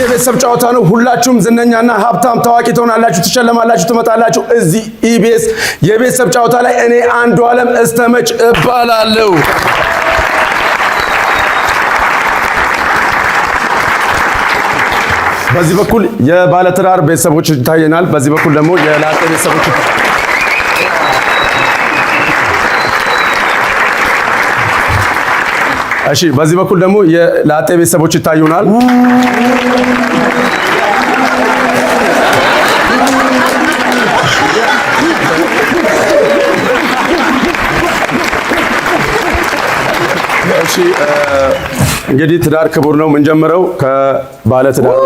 የቤተሰብ ጨዋታ ነው። ሁላችሁም ዝነኛና ሀብታም ታዋቂ ትሆናላችሁ፣ ትሸለማላችሁ፣ ትመጣላችሁ። እዚህ ኢቢኤስ የቤተሰብ ጨዋታ ላይ እኔ አንዱዓለም እስተመጭ እባላለሁ። በዚህ በኩል የባለትዳር ቤተሰቦች ይታየናል። በዚህ በኩል ደግሞ የላጤ ቤተሰቦች እሺ፣ በዚህ በኩል ደግሞ የላጤ ቤተሰቦች ይታዩናል። እሺ፣ እንግዲህ ትዳር ክቡር ነው። የምንጀምረው ከባለ ትዳር